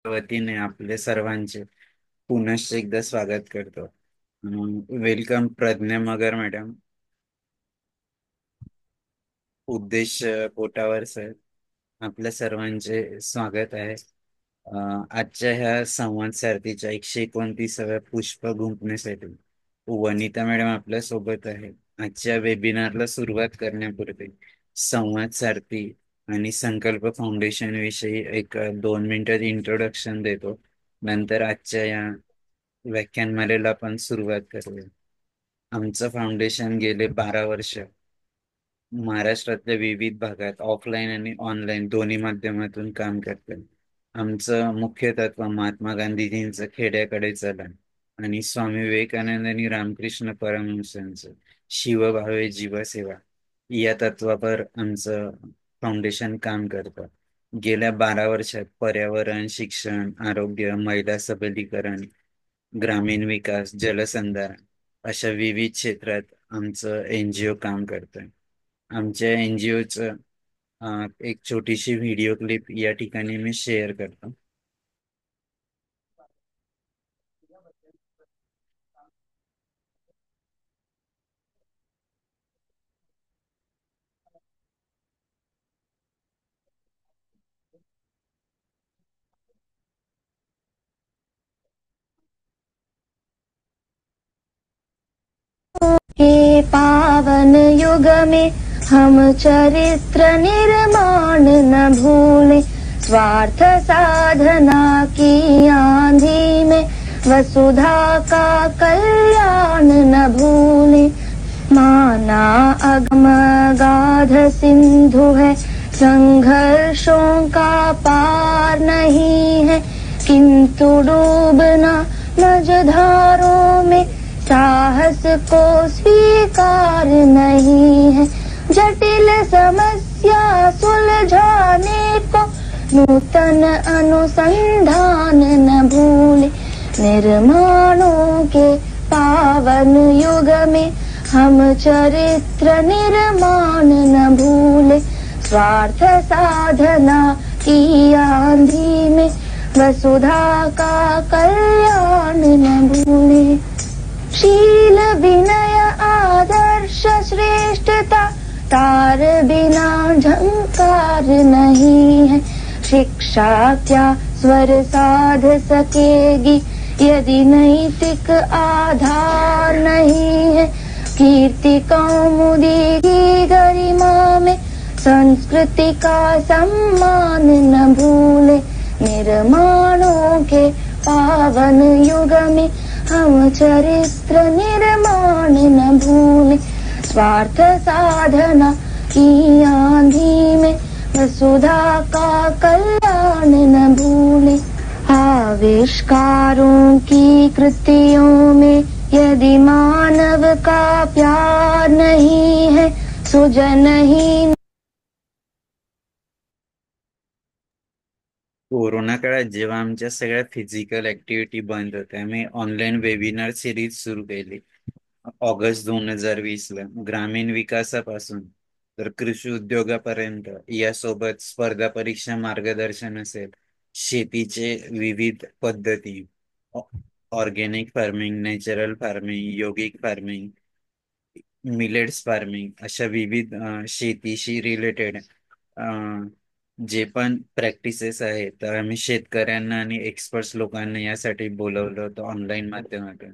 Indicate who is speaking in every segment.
Speaker 1: वतीने आपले सर्वांचे पुनश्च एकदा स्वागत करतो. वेलकम प्रज्ञा मगर मॅडम. उद्देश पोटावर सर. आपल्या सर्वांचे स्वागत आहे. आजच्या ह्या संवाद सारथीच्या 129व्या पुष्प गुंफण्यासाठी वनिता मॅडम आपल्या सोबत आहे. आजच्या वेबिनारला सुरुवात करण्यापूर्वी संवाद सारथी आणि संकल्प फाउंडेशन विषयी एक 2 मिनिटात इंट्रोडक्शन देतो. नंतर आजच्या या व्याख्यानमालेला आपण सुरुवात करूया. आमचं फाउंडेशन गेले 12 वर्ष महाराष्ट्रातल्या विविध भागात ऑफलाईन आणि ऑनलाईन दोन्ही माध्यमातून काम करतात. आमचं मुख्य तत्व महात्मा गांधीजींचं खेड्याकडे चला आणि स्वामी विवेकानंद आणि रामकृष्ण परमहंसांचं शिवभावे जीवसेवा या तत्वावर आमचं फाउंडेशन काम करतं. गेल्या 12 वर्षात पर्यावरण, शिक्षण, आरोग्य, महिला सबलीकरण, ग्रामीण विकास, जलसंधारण अशा विविध क्षेत्रात आमचं NGO काम करतंय. आमच्या NGOचं एक छोटीशी व्हिडिओ क्लिप या ठिकाणी मी शेअर करतो.
Speaker 2: हे पावन युग में हम चरित्र निर्माण न भूले, स्वार्थ साधना की आंधी में वसुधा का कल्याण न भूले। माना अगम गाध सिंधु है, संघर्षों का पार नहीं है, किंतु डूबना मझधारों में साहस को स्वीकार नहीं है। जटिल समस्या सुलझाने को नूतन अनुसंधान न भूले। निर्माणों के पावन युग में हम चरित्र निर्माण न भूले, स्वार्थ साधना की आंधी में वसुधा का कल्याण न भूले। शील विनय आदर्श श्रेष्ठता तार बिना झंकार नहीं है। शिक्षा क्या स्वर साध सकेगी यदि नैतिक आधार नहीं है। कीर्ति कौमुदी की गरिमा में संस्कृति का सम्मान न भूले। निर्माणों के पावन युग में हम चरित्र निर्माण न भूले, स्वार्थ साधना की आंधी में वसुधा का कल्याण न भूले। आविष्कारों की कृतियों में यदि मानव का प्यार नहीं है, सुजन ही।
Speaker 1: कोरोना काळात जेव्हा आमच्या सगळ्या फिजिकल ऍक्टिव्हिटी बंद होत्या, आम्ही ऑनलाईन वेबिनार सिरीज सुरू केली. ऑगस्ट 2020ला ग्रामीण विकासापासून तर कृषी उद्योगापर्यंत यासोबत स्पर्धा परीक्षा मार्गदर्शन असेल, शेतीचे विविध पद्धती, ऑर्गॅनिक फार्मिंग, नॅचरल फार्मिंग, योगिक फार्मिंग, मिलेट्स फार्मिंग अशा विविध शेतीशी रिलेटेड जे पण प्रॅक्टिसेस आहेत, तर आम्ही शेतकऱ्यांना आणि एक्सपर्ट्स लोकांना यासाठी बोलवलं होतं ऑनलाईन माध्यमातून.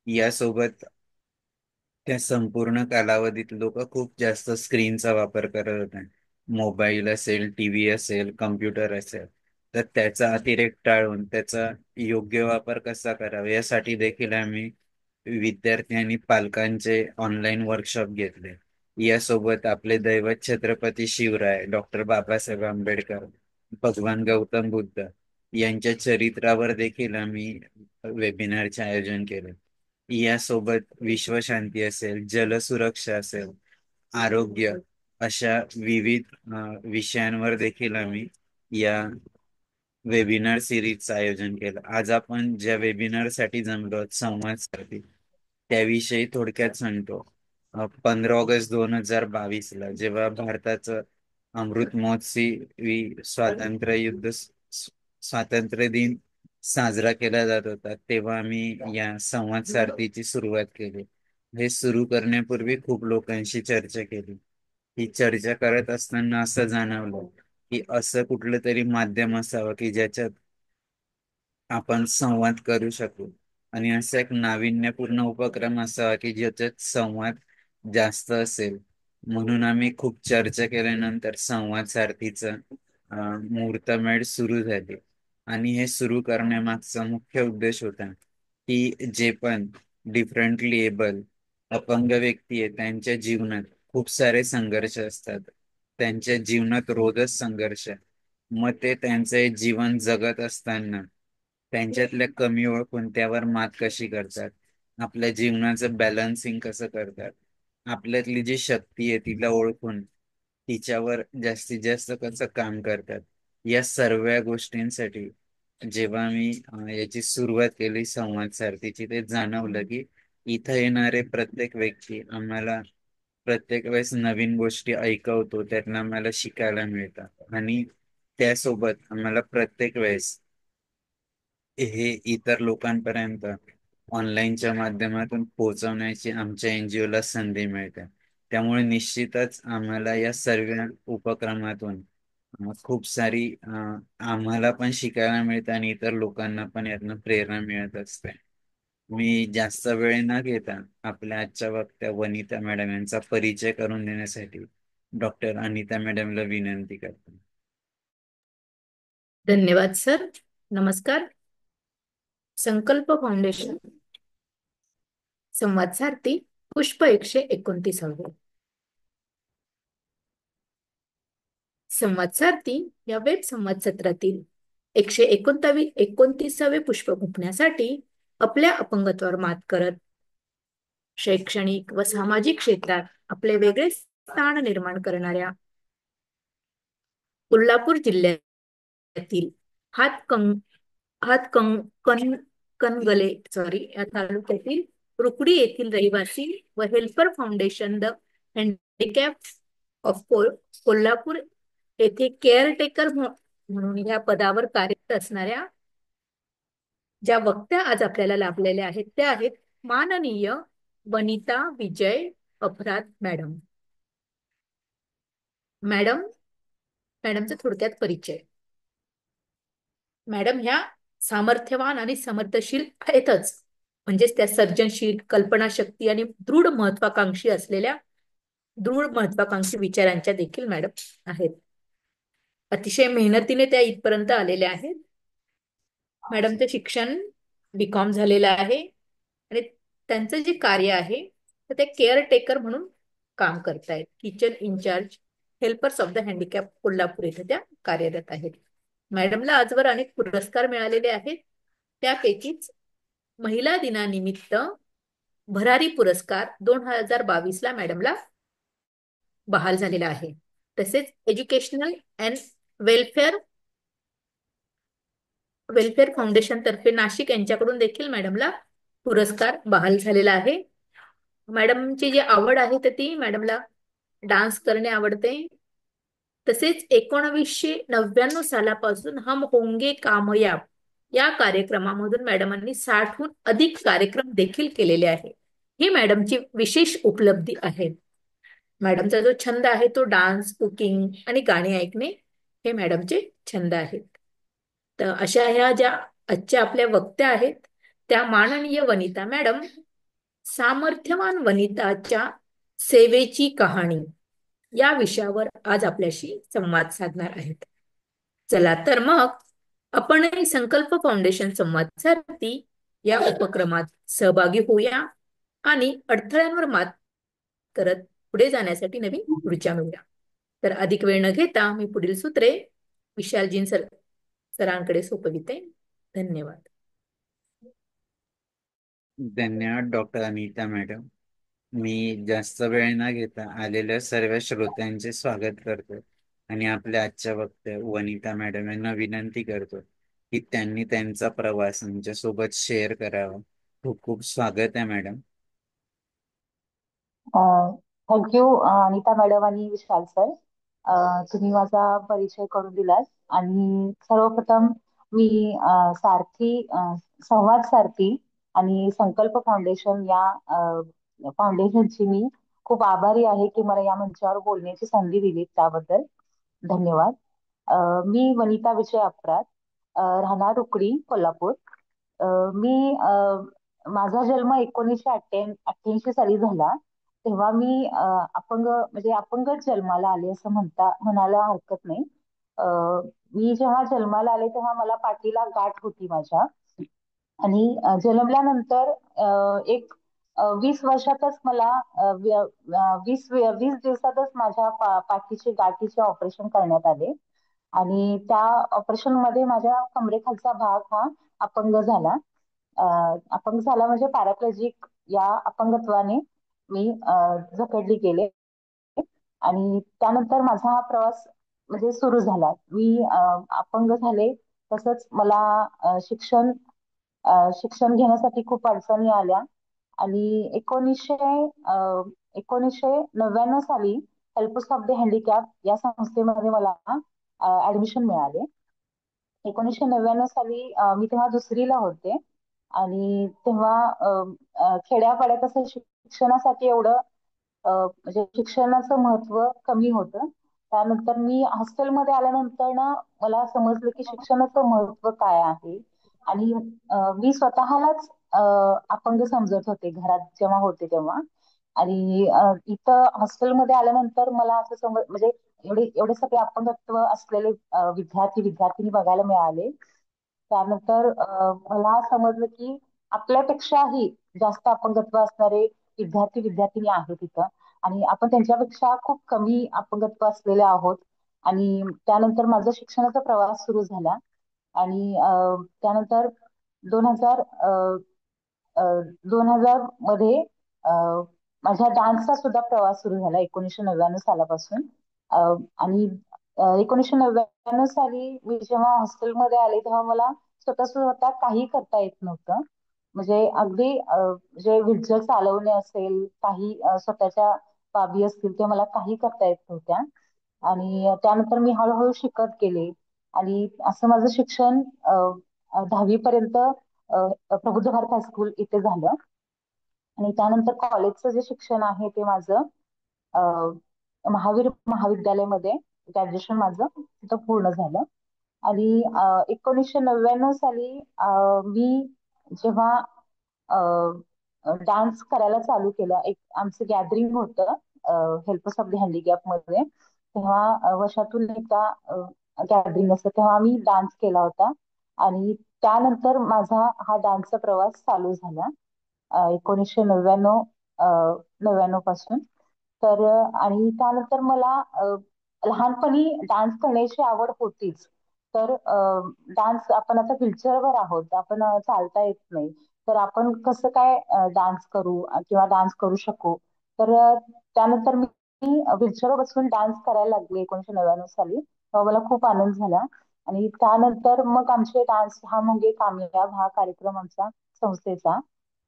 Speaker 1: यासोबत त्या संपूर्ण कालावधीत लोक खूप जास्त स्क्रीनचा वापर करत होते. मोबाईल असेल, टीव्ही असेल, कम्प्युटर असेल, तर त्याचा अतिरेक टाळून त्याचा योग्य वापर कसा करावा यासाठी देखील आम्ही विद्यार्थी आणि पालकांचे ऑनलाईन वर्कशॉप घेतले. यासोबत आपले दैवत छत्रपती शिवराय, डॉक्टर बाबासाहेब आंबेडकर, भगवान गौतम बुद्ध यांच्या चरित्रावर देखील आम्ही वेबिनारचे आयोजन केले. यासोबत विश्वशांती असेल, जलसुरक्षा असेल, आरोग्य अशा विविध विषयांवर देखील आम्ही या वेबिनार सिरीजचं आयोजन केलं. आज आपण ज्या वेबिनार साठी जमलो आहोत, संवाद सारथी, त्याविषयी थोडक्यात सांगतो. 15 ऑगस्ट 2022ला जेव्हा भारताचं अमृत महोत्सवी स्वातंत्र्य युद्ध स्वातंत्र्य दिन साजरा केला जात होता, तेव्हा आम्ही या संवाद सारथीची सुरुवात केली. हे सुरू करण्यापूर्वी खूप लोकांशी चर्चा केली. ही चर्चा करत असताना असं जाणवलं की असं कुठलं तरी माध्यम असावं की ज्याच्यात आपण संवाद करू शकू, आणि असा एक नाविन्यपूर्ण उपक्रम असावा की ज्याच्यात संवाद जास्त असेल. म्हणून आम्ही खूप चर्चा केल्यानंतर संवाद सारथीचा मुहूर्तमेढ सुरू झाली. आणि हे सुरू करण्यामागचा मुख्य उद्देश होता की जे पण डिफरंटली एबल अपंग व्यक्ती आहे त्यांच्या जीवनात खूप सारे संघर्ष असतात. त्यांच्या जीवनात रोजच संघर्ष. मग ते त्यांचे जीवन जगत असताना त्यांच्यातल्या कमी ओळखून त्यावर मात कशी करतात, आपल्या जीवनाचं बॅलन्सिंग कसं करतात, आपल्यातली जी शक्ती आहे तिला ओळखून तिच्यावर जास्तीत जास्त कसं काम करतात, या सर्व गोष्टींसाठी जेव्हा मी याची सुरुवात केली संवाद सारथीची, ते जाणवलं की इथं येणारे प्रत्येक व्यक्ती आम्हाला प्रत्येक वेळेस नवीन गोष्टी ऐकवतो, त्यातनं आम्हाला शिकायला मिळतात. आणि त्यासोबत आम्हाला प्रत्येक वेळेस हे इतर लोकांपर्यंत ऑनलाईनच्या माध्यमातून पोहोचवण्याची आमच्या एनजीओ ला संधी मिळते. त्यामुळे निश्चितच आम्हाला या सर्व उपक्रमातून खूप सारी आम्हाला पण शिकायला मिळतं आणि इतर लोकांना पण यातनं प्रेरणा मिळत असते. मी जास्त वेळ न घेता आपल्या आजच्या वक्त्या वनिता मॅडम यांचा परिचय करून देण्यासाठी डॉक्टर अनिता मॅडमला विनंती करतो.
Speaker 3: धन्यवाद सर. नमस्कार. संकल्प फाउंडेशन संवाद सारथी पुष्प 129. संवाद सारथी या वेब संवाद सत्रातील 129 पुष्प गुंफण्यासाठी आपल्या अपंगत्वावर मात करत शैक्षणिक व सामाजिक क्षेत्रात आपले वेगळे स्थान निर्माण करणाऱ्या कोल्हापूर जिल्ह्यातील हातकंग हातकंग कणगले या तालुक्यातील रुकडी येथील रहिवासी व helper foundation the handicap of Kolhapur येथे केअरटेकर म्हणून या पदावर कार्यरत असणाऱ्या ज्या वक्त्या आज आपल्याला लाभलेल्या आहेत त्या आहेत माननीय वनिता विजय अपराध मॅडम. मॅडमचा थोडक्यात परिचय. मॅडम ह्या सामर्थ्यवान आणि समर्थशील आहेतच, म्हणजेच त्या सर्जनशील, कल्पनाशक्ती आणि दृढ महत्वाकांक्षी विचारांच्या देखील मॅडम आहेत. अतिशय मेहनतीने त्या इथपर्यंत आलेल्या आहेत. मॅडमचं शिक्षण बीकॉम झालेलं आहे आणि त्यांचं जे कार्य आहे तर ते केअरटेकर म्हणून काम करतायत. Kitchen incharge helpers of the handicap Kolhapur इथे त्या कार्यरत आहेत. मॅडमला आजवर अनेक पुरस्कार मिळालेले आहेत. त्यापैकीच महिला दिनानिमित्त भरारी पुरस्कार 2022 ला मॅडमला बहाल झालेला आहे. तसेच एज्युकेशनल अँड वेलफेअर फाउंडेशन तर्फे नाशिक यांच्याकडून देखील मॅडमला पुरस्कार बहाल झालेला आहे. मॅडमची जी आवड आहे तर ती मॅडमला डान्स करणे आवडते. तसेच 1999 सालापासून हम होंगे कामयाब या कार्यक्रमामधून मॅडमांनी 60हून अधिक कार्यक्रम देखील केलेले आहे. ही मॅडमची विशेष उपलब्धी आहे. मॅडमचा जो छंद आहे तो डान्स, कुकिंग आणि गाणी ऐकणे हे मॅडमचे छंद आहेत. तर अशा ह्या ज्या आजच्या आपल्या वक्त्या आहेत त्या माननीय वनिता मॅडम सामर्थ्यवान वनिताच्या सेवेची कहाणी या विषयावर आज आपल्याशी संवाद साधणार आहेत. चला तर मग आपणही संकल्प फाउंडेशन संवाद सारथी या उपक्रमात सहभागी होऊया आणि अडथळ्यांवर मात करत पुढे जाण्यासाठी नवीन ऊर्जा मिळूया. तर अधिक वेळ न घेता मी पुढील सूत्रे विशालजीन सरांकडे सोपविते. धन्यवाद.
Speaker 1: धन्यवाद डॉक्टर अनिता मॅडम. मी जास्त वेळ न घेता आलेल्या सर्व श्रोत्यांचे स्वागत करतो आणि आपल्या आजच्या वक्त्या वनिता मॅडम यांना विनंती करतो की त्यांनी त्यांचा प्रवास आमच्यासोबत शेअर करावा. खूप खूप स्वागत आहे मॅडम.
Speaker 4: थँक्यू अनिता मॅडम आणि विशाल सर. तुम्ही माझा परिचय करून दिलात आणि सर्वप्रथम मी सारथी संवाद सारथी आणि संकल्प फाउंडेशन या फाउंडेशनची मी खूप आभारी आहे की मला या मंचावर बोलण्याची संधी दिली त्याबद्दल धन्यवाद. मी वनिता विजय अपराध, राहणार उकडी कोल्हापूर. अ, मी माझा जन्म 1988 साली झाला. तेव्हा मी अपंग म्हणजे अपंगच जन्माला आले असं म्हणायला हरकत नाही. अ, मी जेव्हा जन्माला आले तेव्हा मला पाठीला गाठ होती माझ्या. आणि जन्मल्यानंतर एक 20 वर्षातच मला 20 दिवसातच माझ्या पाठीचे गाठीचे ऑपरेशन करण्यात आले. आणि त्या ऑपरेशन मध्ये माझ्या कमरेखालचा भाग हा अपंग झाला. अपंग झाला म्हणजे पॅराप्लेजिक या अपंगत्वाने मी जखडली गेले. आणि त्यानंतर माझा हा प्रवास म्हणजे सुरू झाला. मी अपंग झाले. तसंच मला शिक्षण घेण्यासाठी खूप अडचणी आल्या. आणि 1999 साली हेल्पर्स ऑफ द हँडिकॅप या संस्थेमध्ये मला ऍडमिशन मिळाले. 1999 साली मी तेव्हा दुसरीला होते. आणि तेव्हा खेड्यापाड्यात असं शिक्षणासाठी एवढं म्हणजे शिक्षणाचं महत्व कमी होतं. त्यानंतर मी हॉस्टेलमध्ये आल्यानंतर ना मला समजलं की शिक्षणाचं महत्व काय आहे. आणि मी स्वतःलाच अपंग समजत होते घरात जेव्हा होते तेव्हा. आणि इथं हॉस्टेलमध्ये आल्यानंतर मला असं म्हणजे एवढे सगळे अपंगत्व असलेले विद्यार्थी बघायला मिळाले. त्यानंतर मला समजलं की आपल्यापेक्षाही जास्त अपंगत्व असणारे विद्यार्थिनी आहेत तिथं. आणि आपण त्यांच्यापेक्षा खूप कमी अपंगत्व असलेले आहोत. आणि त्यानंतर माझा शिक्षणाचा प्रवास सुरू झाला. आणि त्यानंतर 2000 2000 मध्ये अ, माझ्या डान्सचा सुद्धा प्रवास सुरू झाला 1999 सालापासून. अ, आणि 1999 साली मी जेव्हा हॉस्टेलमध्ये आले तेव्हा मला स्वतः काही करता येत नव्हतं. म्हणजे अगदी जे व्हीलचेअर चालवणे असेल, काही स्वतःच्या बाबी असतील ते मला काही करता येत नव्हत्या. आणि त्यानंतर मी हळूहळू शिकत गेले. आणि असं माझं शिक्षण 10वी पर्यंत प्रबुद्ध भारत हायस्कूल इथे झालं. आणि त्यानंतर कॉलेजचं जे शिक्षण आहे ते माझं महावीर महाविद्यालयामध्ये ग्रॅज्युएशन माझं तिथं पूर्ण झालं. आणि 1999 साली मी जेव्हा डान्स करायला चालू केलं, एक आमचं गॅदरिंग होतं हेल्पर्स ऑफ द हँडिकॅप मध्ये. तेव्हा वर्षातून एकदा गॅदरिंग असतं तेव्हा आम्ही डान्स केला होता. आणि त्यानंतर माझा हा डान्सचा प्रवास चालू झाला 1999 99 पासून. तर आणि त्यानंतर मला लहानपणी डान्स करण्याची आवड होतीच. तर डान्स आपण आता व्हीलचेअरवर आहोत, आपण चालता येत नाही. तर आपण कसं काय डान्स करू किंवा डान्स करू शकू. तर त्यानंतर मी व्हीलचेअरवर बसून डान्स करायला लागले 1999 साली. तेव्हा मला खूप आनंद झाला. आणि त्यानंतर मग आमचे डान्स हा मुंगे कामयाब हा कार्यक्रम आमचा संस्थेचा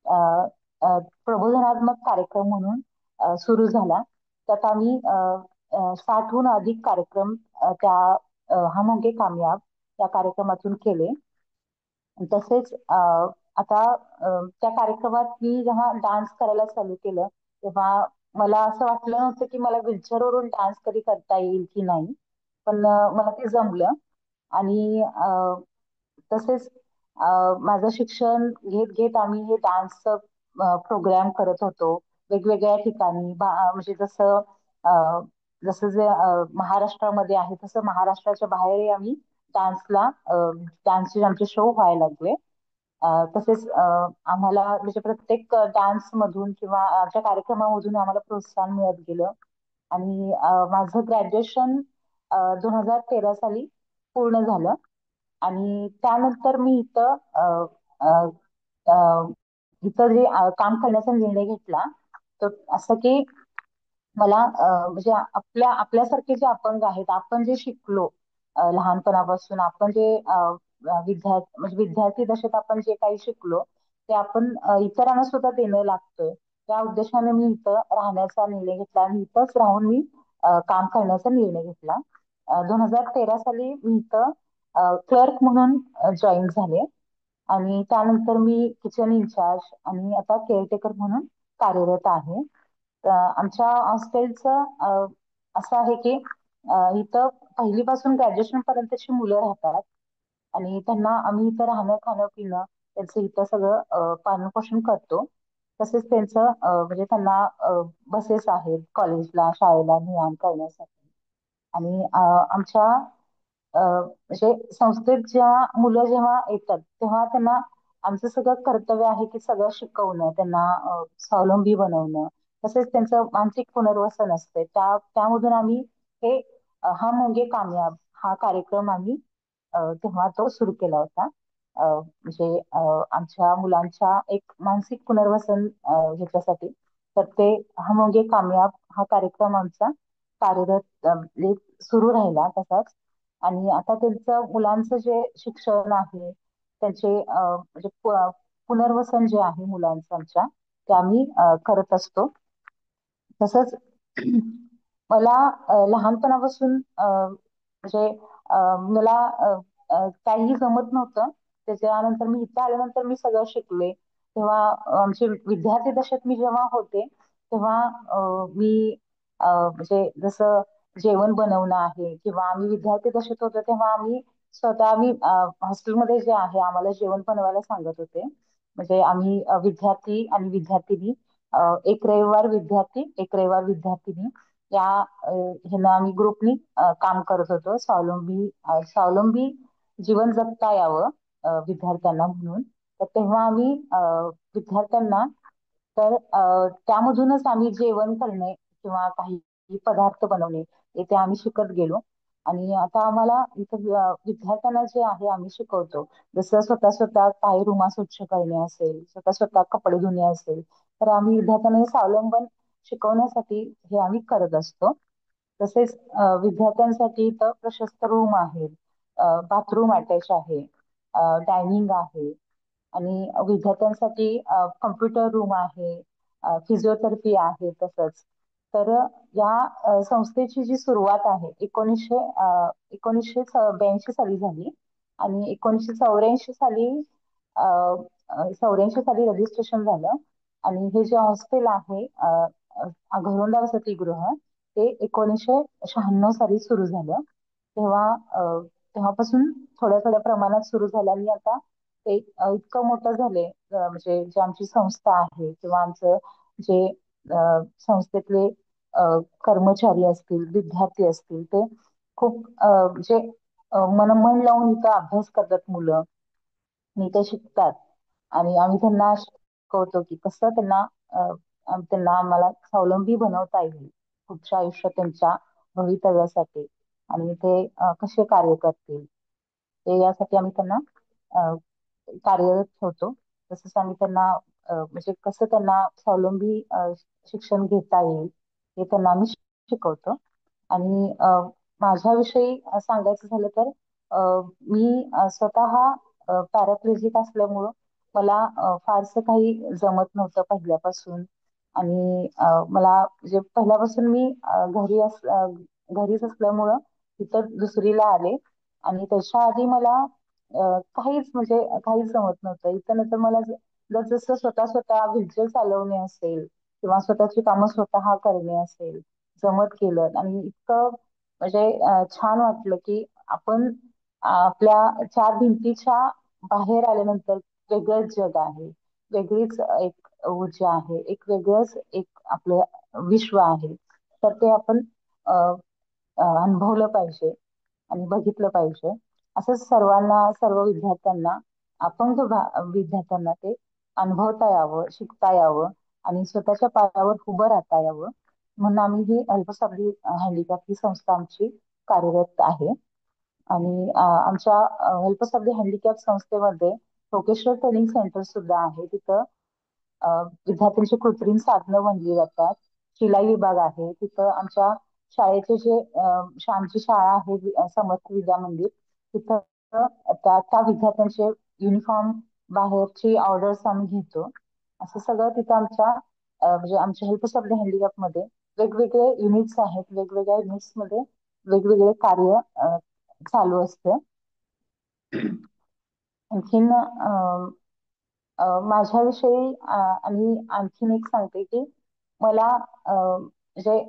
Speaker 4: अ, प्रबोधनात्मक कार्यक्रम म्हणून सुरू झाला. त्यात आम्ही 60हून अधिक कार्यक्रम त्या हम होंगे कामयाब या कार्यक्रमातून केले. तसेच आता त्या कार्यक्रमात मी जेव्हा डान्स करायला चालू केलं तेव्हा मला असं वाटलं नव्हतं की मला व्हीलचेअरवरून डान्स कधी करता येईल की नाही. पण मला ते जमलं. आणि तसेच माझं शिक्षण घेत घेत आम्ही हे डान्सचं प्रोग्राम करत होतो वेगवेगळ्या ठिकाणी. म्हणजे अ, जसं जे महाराष्ट्रामध्ये आहे तसं महाराष्ट्राच्या बाहेरही आम्ही डान्सला डान्सचे आमचे शो व्हायला लागले. तसेच आम्हाला म्हणजे प्रत्येक डान्स मधून किंवा आमच्या कार्यक्रमामधून आम्हाला प्रोत्साहन मिळत गेलं. आणि माझं ग्रॅज्युएशन 2013 साली पूर्ण झालं. आणि त्यानंतर मी अ, अ, इथं जे काम करण्याचा निर्णय घेतला. तर असं की मला म्हणजे आपल्यासारखे जे अपंग आहेत, आपण जे शिकलो लहानपणापासून, आपण जे म्हणजे विद्यार्थी दशेत आपण जे काही शिकलो ते आपण इतरांना सुद्धा देणं लागतोय. त्या उद्देशाने मी इथं राहण्याचा निर्णय घेतला आणि इथंच राहून मी काम करण्याचा निर्णय घेतला. 2013 साली मी इथं क्लर्क म्हणून जॉईन झाले. आणि त्यानंतर मी किचन इन्चार्ज आणि आता केअरटेकर म्हणून कार्यरत आहे. तर आमच्या हॉस्टेलचं असं आहे की इथं पहिलीपासून ग्रॅज्युएशन पर्यंतची मुलं राहतात. आणि त्यांना आम्ही इथं राहणं खाणं पिणं त्यांचं इथं सगळं पालनपोषण करतो. तसेच त्यांचं म्हणजे त्यांना बसेस आहेत कॉलेजला शाळेला ने आण करण्यासाठी. आणि आमच्या म्हणजे संस्थेत जेव्हा मुलं जेव्हा येतात तेव्हा त्यांना आमचं सगळं कर्तव्य आहे की सगळं शिकवणं त्यांना स्वावलंबी बनवणं. तसेच त्यांचं मानसिक पुनर्वसन असते त्यामधून आम्ही हे हम होंगे कामयाब हा कार्यक्रम आम्ही तेव्हा तो सुरू केला होता. म्हणजे आमच्या मुलांच्या एक मानसिक पुनर्वसन ह्याच्यासाठी. तर ते हम होंगे कामयाब हा कार्यक्रम आमचा कार्यरत म्हणजे सुरू राहिला तसाच. आणि आता त्यांचं मुलांचं जे शिक्षण आहे त्यांचे म्हणजे पुनर्वसन जे आहे मुलांचं आमच्या ते आम्ही करत असतो. तसंच मला लहानपणापासून म्हणजे मला काहीही जमत नव्हतं. त्याच्यानंतर मी इथं आल्यानंतर मी सगळं शिकले. तेव्हा आमचे विद्यार्थी दशेत मी जेव्हा होते तेव्हा मी म्हणजे जसं जेवण बनवणं आहे किंवा आम्ही विद्यार्थी दशेत होतो तेव्हा आम्ही स्वतः आम्ही हॉस्टेलमध्ये जे आहे आम्हाला जेवण बनवायला सांगत होते. म्हणजे आम्ही विद्यार्थी आणि विद्यार्थिनी एक रविवार विद्यार्थी एक रविवार विद्यार्थिनी या ह्यानं आम्ही ग्रुपनी काम करत होतो. स्वावलंबी जीवन जगता यावं विद्यार्थ्यांना म्हणून. तर तेव्हा आम्ही विद्यार्थ्यांना तर त्यामधूनच आम्ही जेवण करणे किंवा काही पदार्थ बनवणे ते आम्ही शिकत गेलो. आणि आता आम्हाला इथं विद्यार्थ्यांना जे आहे आम्ही शिकवतो. जसं स्वतः स्वतः काही रूमा स्वच्छ करणे असेल स्वतः स्वतः कपडे धुणे असेल तर आम्ही विद्यार्थ्यांना हे स्वावलंबन शिकवण्यासाठी हे आम्ही करत असतो. तसेच विद्यार्थ्यांसाठी इथं प्रशस्त रूम आहेत, बाथरूम अटॅच आहे, डायनिंग आहे. आणि विद्यार्थ्यांसाठी कम्प्युटर रूम आहे, फिजिओथेरपी आहे तसंच. तर या संस्थेची जी सुरुवात आहे 1982 साली झाली. आणि 1984 साली 84 साली रजिस्ट्रेशन झालं. आणि हे जे हॉस्टेल आहे घरोंदा वसतिगृह ते 1996 साली सुरू झालं. तेव्हा तेव्हापासून थोड्या थोड्या प्रमाणात सुरू झालं आणि आता ते इतकं मोठं झालंय. म्हणजे जे आमची संस्था आहे किंवा आमचं जे संस्थेतले कर्मचारी असतील विद्यार्थी असतील ते खूप म्हणजे मन लावून इथं अभ्यास करतात मुलं आणि ते शिकतात. आणि आम्ही त्यांना शिकवतो की कसं त्यांना आम्हाला स्वावलंबी बनवता येईल पुढच्या आयुष्यात त्यांच्या भवितव्यासाठी. आणि ते कसे कार्य करतील ते यासाठी आम्ही त्यांना अ, कार्यरत ठेवतो. तसंच आम्ही त्यांना म्हणजे कसं त्यांना स्वावलंबी शिक्षण घेता येईल हे त्यांना आम्ही शिकवतो. आणि माझ्याविषयी सांगायचं झालं तर मी स्वतः पॅराप्लेजिक असल्यामुळं मला फारसं काही जमत नव्हतं पहिल्यापासून. आणि मला म्हणजे पहिल्यापासून मी घरीच असल्यामुळं तिथं दुसरीला आले. आणि त्याच्या आधी मला काहीच म्हणजे काहीच जमत नव्हतं. इथं नंतर मला जसं स्वतः स्वतः व्हेइकल चालवणे असेल किंवा स्वतःची कामं स्वतः करणे असेल जमत गेलं. आणि इतकं म्हणजे छान वाटलं की आपण आपल्या चार भिंतीच्या बाहेर आल्यानंतर वेगळंच जग आहे, वेगळीच एक ऊर्जा आहे, एक वेगळंच एक आपलं विश्व आहे. तर ते आपण अ, अनुभवलं पाहिजे आणि बघितलं पाहिजे. असंच सर्व विद्यार्थ्यांना विद्यार्थ्यांना ते अनुभवता यावं शिकता यावं आणि स्वतःच्या पायावर उभं राहता यावं म्हणून आम्ही ही अल्पसाधी हँडिकॅप ही संस्था आमची कार्यरत आहे. आणि आमच्या अल्पसाधी हँडिकॅप संस्थेमध्ये व्होकेशनल ट्रेनिंग सेंटर सुद्धा आहे. तिथं विद्यार्थ्यांची कृत्रिम साधनं बनली जातात. शिलाई विभाग आहे तिथं. आमच्या शाळेचे जे आमची शाळा आहे समर्थ विद्या मंदिर तिथं त्या विद्यार्थ्यांचे युनिफॉर्म बाहेरची ऑर्डर्स आम्ही घेतो. असं सगळं तिथं आमच्या म्हणजे आमच्या हेल्प सप्लाय हँडिकॅप मध्ये वेगवेगळे युनिट्स आहेत. वेगवेगळ्या युनिट्स मध्ये वेगवेगळे कार्य चालू असते. आणखीन माझ्याविषयी आणि आणखीन एक सांगते की मला म्हणजे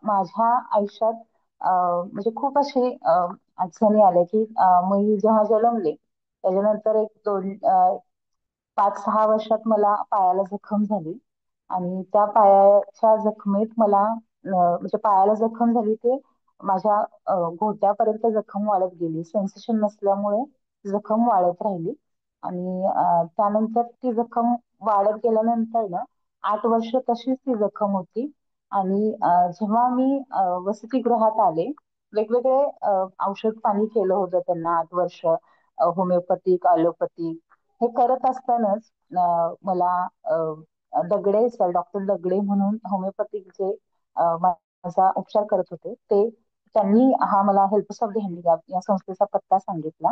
Speaker 4: माझ्या आयुष्यात म्हणजे खूप असे अडचणी आल्या की मी जेव्हा जन्मले त्याच्यानंतर एक दोन 5-6 वर्षात मला पायाला जखम झाली आणि त्या पायाच्या जखमेत मला म्हणजे पायाला जखम झाली ते माझ्या घोट्यापर्यंत जखम वाढत गेली. सेन्सेशन नसल्यामुळे जखम वाढत राहिली आणि त्यानंतर ती जखम वाढत गेल्यानंतर ना 8 वर्ष तशीच ती जखम होती आणि जेव्हा मी वसतिगृहात आले वेगवेगळे औषध पाणी केलं होतं त्यांना 8 वर्ष होमिओपॅथिक ॲलोपॅथिक हे करत असतानाच मला दगडे सर डॉक्टर दगडे म्हणून होमिओपॅथिक जे माझा उपचार करत होते ते त्यांनी हा मला हेल्प्स ऑफ द हँडिकॅप या संस्थेचा पत्ता सांगितला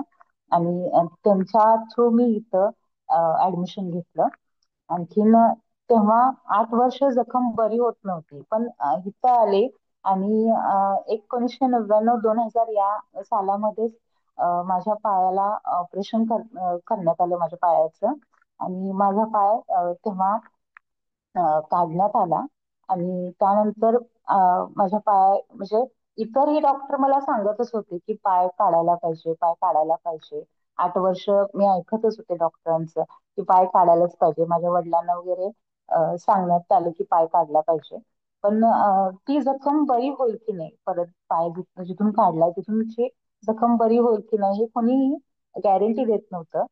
Speaker 4: आणि त्यांच्या थ्रू मी इथं ऍडमिशन घेतलं. आणखीन तेव्हा 8 वर्ष जखम बरी होत नव्हती पण इथं आले आणि 1999-2000 या सालामध्ये माझ्या पायाला ऑपरेशन करण्यात आलं माझ्या पायाचं आणि माझा पाय तेव्हा काढण्यात आला आणि त्यानंतर माझ्या पाय म्हणजे इतरही डॉक्टर मला सांगतच होते की पाय काढायला पाहिजे पाय काढायला पाहिजे. 8 वर्ष मी ऐकतच होते डॉक्टरांचं की पाय काढायलाच पाहिजे. माझ्या वडिलांना वगैरे सांगण्यात आलं की पाय काढला पाहिजे पण ती जखम बरी होईल की नाही परत पाय जिथून काढलाय तिथून ती जखम बरी होईल की नाही हे कोणीही गॅरंटी देत नव्हतं.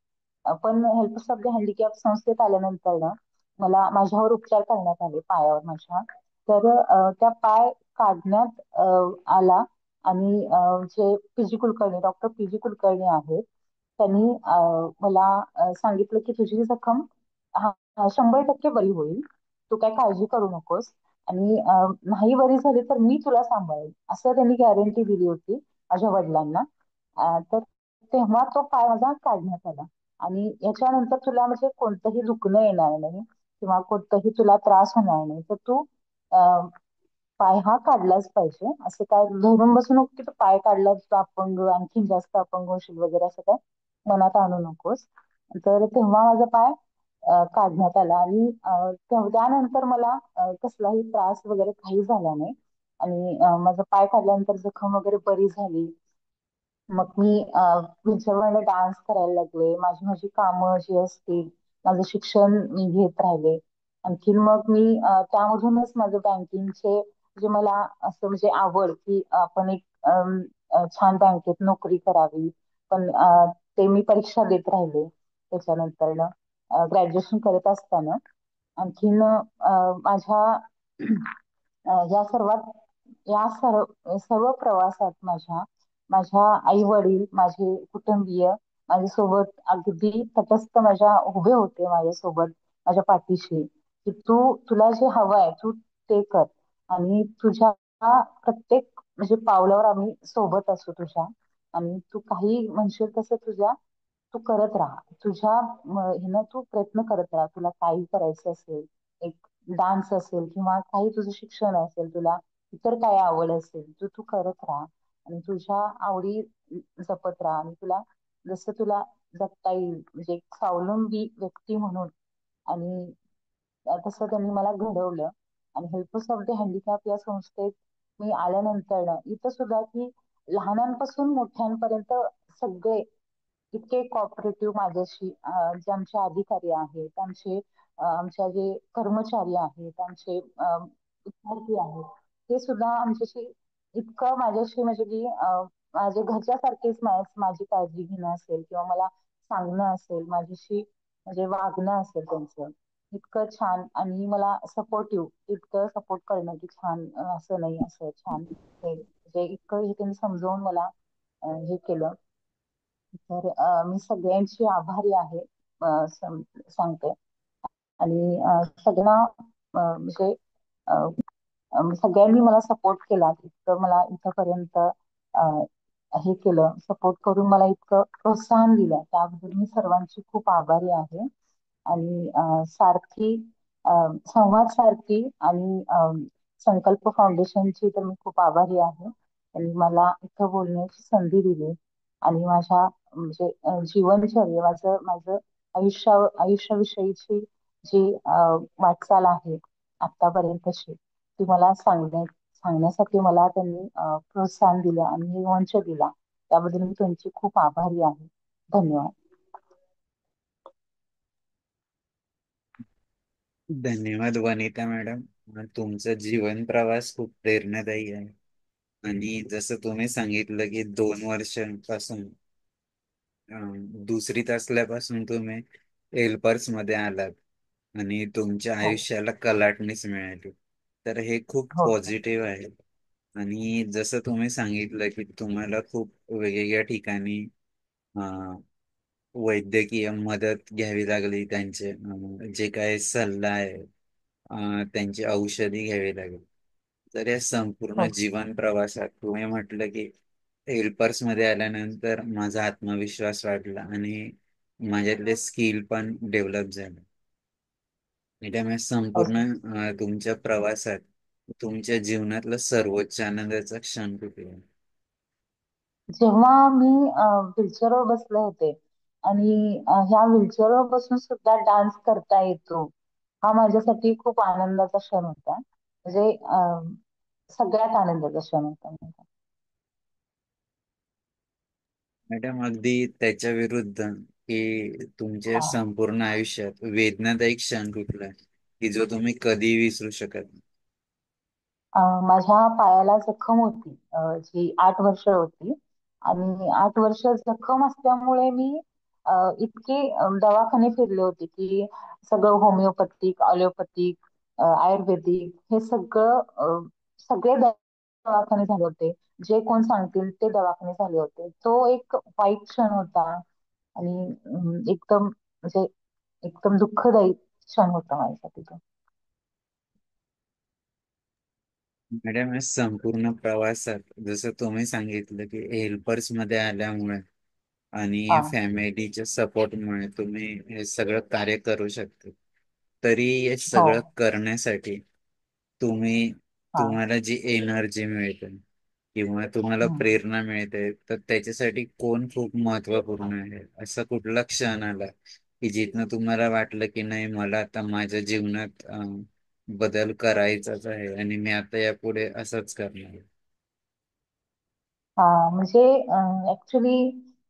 Speaker 4: पण हेल्प्स ऑफ द हँडिकॅप संस्थेत आल्यानंतर ना मला माझ्यावर उपचार करण्यात आले पायावर माझ्या तर त्या पाय काढण्यात आला आणि जे PG Kulkarni doctor PG Kulkarni आहेत त्यांनी मला सांगितलं की तुझी जखम 100% बरी होईल. तू काय काळजी करू नकोस आणि नाही बरी झाली तर मी तुला सांभाळेल असं त्यांनी गॅरंटी दिली होती माझ्या वडिलांना. तर तेव्हा तो पाय माझा काढण्यात आला आणि याच्यानंतर तुला म्हणजे कोणतंही दुखणं येणार नाही किंवा कोणताही तुला त्रास होणार नाही तर तू अं, पाय हा काढलाच पाहिजे. असं काय धरून बसू नको की तू पाय काढला तर अपंग आणखीन जास्त अपंग होशील वगैरे असं काय मनात आणू नकोस. तर तेव्हा माझा पाय काढण्यात आला आणि त्यानंतर मला कसलाही त्रास वगैरे काही झाला नाही आणि माझा पाय काढल्यानंतर जखम वगैरे बरी झाली. मग मी तुमच्याकडे डान्स करायला लागले माझी माझी कामं जी असतील माझं शिक्षण मी घेत राहिले. आणखीन मग मी त्यामधूनच माझं बँकिंगचे जे मला असं म्हणजे आवड की आपण एक छान बँकेत नोकरी करावी पण ते मी परीक्षा देत राहिले त्याच्यानंतर ग्रॅज्युएशन करत असताना आणखीन माझ्या या सर्वात या सर्व प्रवासात माझ्या माझ्या आई वडील माझे कुटुंबीय माझ्यासोबत अगदी तटस्थ माझ्या उभे होते माझ्यासोबत माझ्या पाठीशी की तुला जे हवं आहे तू ते कर आणि तुझ्या प्रत्येक म्हणजे पावलावर आम्ही सोबत असू तुझ्या आणि तू काही म्हणशील तसं तू करत राहा तुझ्या ह्यानं तू प्रयत्न करत राहा तुला काही करायचं असेल एक डान्स असेल किंवा काही तुझं शिक्षण असेल तुला इतर काय आवड असेल तू करत राहा आणि तुझ्या आवडी जपत राहा आणि तुला जसं तुला जगता येईल म्हणजे एक स्वावलंबी व्यक्ती म्हणून आणि तसं त्यांनी मला घडवलं आणि हेल्पर्स ऑफ द हँडिकॅप या संस्थेत मी आल्यानंतर ना इथं सुद्धा की लहानांपासून मोठ्यांपर्यंत सगळे इतके कॉपरेटिव्ह माझ्याशी जे आमचे अधिकारी आहेत आमच्या जे कर्मचारी आहेत आमचे विद्यार्थी आहेत ते सुद्धा आमच्याशी इतकं माझ्याशी म्हणजे की माझ्या घरच्यासारखेच माझी काळजी घेणं असेल किंवा मला सांगणं असेल माझ्याशी म्हणजे वागणं असेल त्यांचं इतकं छान आणि मला सपोर्टिव्ह इतकं सपोर्ट करणं की छान असं नाही असं छान हे म्हणजे इतकं हे त्यांनी समजावून मला हे केलं. तर मी सगळ्यांची आभारी आहे सांगते आणि सगळ्यांना म्हणजे सगळ्यांनी मला सपोर्ट केला इतकं मला इथपर्यंत हे केलं सपोर्ट करून मला इतकं प्रोत्साहन दिलं त्याबद्दल मी सर्वांची खूप आभारी आहे. आणि सारथी संवाद सारथी आणि संकल्प फाउंडेशनची तर मी खूप आभारी आहे. त्यांनी मला इथं बोलण्याची संधी दिली आणि माझ्या म्हणजे जीवनशैली, माझं माझं आयुष्याविषयीची जी वाटचाल आहे आतापर्यंतची, ती मला सांगण्यासाठी मला त्यांनी प्रोत्साहन दिलं आणि हे मंच दिला. त्याबद्दल मी त्यांची खूप आभारी आहे. धन्यवाद.
Speaker 1: धन्यवाद वनिता मॅडम. तुमचा जीवन प्रवास खूप प्रेरणादायी आहे. आणि जसं तुम्ही सांगितलं की 2 वर्षांपासून दुसरीत असल्यापासून तुम्ही एल्पर्स मध्ये आलात आणि तुमच्या
Speaker 4: हो
Speaker 1: आयुष्याला कलाटणीच मिळाली, तर हे खूप
Speaker 4: हो सर.
Speaker 1: पॉझिटिव्ह आहे. आणि जसं तुम्ही सांगितलं की तुम्हाला खूप वेगवेगळ्या ठिकाणी वैद्यकीय मदत घ्यावी लागली, त्यांचे जे काय सल्ला आहे, त्यांची औषधी घ्यावी लागली. तर या संपूर्ण
Speaker 4: हो
Speaker 1: जीवन प्रवासात तुम्ही म्हटलं की हेल्पर्स मध्ये आल्यानंतर माझा आत्मविश्वास वाढला आणि माझ्यातले स्किल पण डेव्हलप झाले. आणि त्यामुळे
Speaker 4: हो
Speaker 1: संपूर्ण
Speaker 4: सर.
Speaker 1: तुमच्या प्रवासात तुमच्या जीवनातला सर्वोच्च आनंदाचा क्षण कुठे आहे?
Speaker 4: जेव्हा मी व्हीलचेअरवर बसले होते आणि ह्या व्हीलचेअरवर बसून सुद्धा डान्स करता येतो, हा माझ्यासाठी खूप आनंदाचा क्षण होता. म्हणजे सगळ्यात आनंदाचा क्षण होता.
Speaker 1: मॅडम, अगदी त्याच्या विरुद्ध की तुमच्या
Speaker 4: हा.
Speaker 1: संपूर्ण आयुष्यात वेदनादायी क्षण कुठला आहे की जो तुम्ही कधी विसरू शकत नाही?
Speaker 4: माझ्या पायाला जखम होती, जी 8 वर्ष होती. आणि 8 वर्ष जखम असल्यामुळे मी इतके दवाखाने फिरले होते की सगळं होमिओपॅथिक, ॲलोपॅथिक, आयुर्वेदिक हे सगळे दवाखाने झाले होते. जे कोण सांगतील ते दवाखाने झाले होते. तो एक वाईट क्षण होता. आणि एकदम म्हणजे एकदम दुःखदायी क्षण होता माझ्यासाठी तो.
Speaker 1: मॅडम, या संपूर्ण प्रवासात जसं तुम्ही सांगितलं की हेल्पर्स मध्ये आल्यामुळे आणि
Speaker 4: हा.
Speaker 1: फॅमिलीच्या सपोर्टमुळे तुम्ही हे सगळं कार्य करू शकता. तरी हे
Speaker 4: हो.
Speaker 1: सगळं करण्यासाठी तुम्ही
Speaker 4: हा.
Speaker 1: तुम्हाला जी एनर्जी मिळते किंवा तुम्हाला
Speaker 4: हम्म.
Speaker 1: प्रेरणा मिळते, तर त्याच्यासाठी कोण खूप महत्वपूर्ण आहे? असा कुठला क्षण आला की जिथनं तुम्हाला वाटलं की नाही, मला आता माझ्या जीवनात बदल करायचाच आहे आणि मी आता यापुढे असंच करणार?
Speaker 4: म्हणजे ऍक्च्युली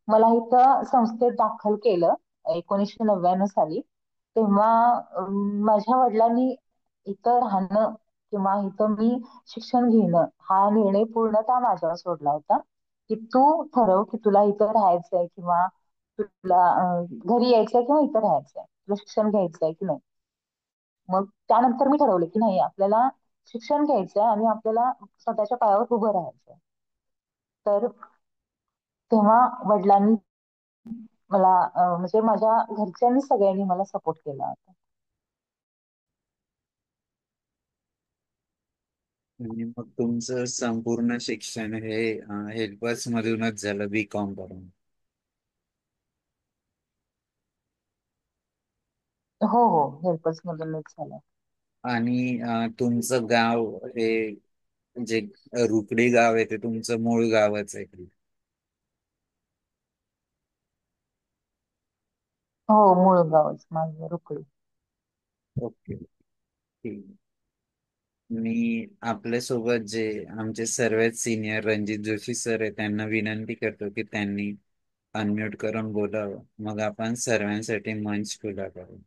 Speaker 4: मला इथं संस्थेत दाखल केलं 1999 साली. तेव्हा माझ्या वडिलांनी इथं राहणं किंवा इथं मी शिक्षण घेणं हा निर्णय पूर्णतः माझ्यावर सोडला होता. की तू ठरव की तुला इथं राहायचंय किंवा तुला घरी यायचंय किंवा इथं राहायचंय, तुला शिक्षण घ्यायचंय की नाही. मग त्यानंतर मी ठरवलं की नाही, आपल्याला शिक्षण घ्यायचंय आणि आपल्याला स्वतःच्या पायावर उभं राहायचंय. तर तेव्हा वडिलांनी मला म्हणजे माझ्या घरच्यांनी सगळ्यांनी मला सपोर्ट केला होता.
Speaker 1: आणि मग तुमचं संपूर्ण शिक्षण हे हेल्पर्स मधूनच झालं, B.Com करून?
Speaker 4: हो हो, हेल्पर्स मधूनच झालं.
Speaker 1: आणि तुमचं गाव हे जे रुकडी गाव आहे, ते तुमचं मूळ गावच आहे की?
Speaker 4: हो, मूळ गावच माझं रुकडी.
Speaker 1: ओके, ठीक. मी आपल्यासोबत जे आमचे सर्वात सिनियर रणजित जोशी सर आहे, त्यांना विनंती करतो की त्यांनी अनम्यूट करून बोलावं, मग आपण सर्वांसाठी मंच खुला करू.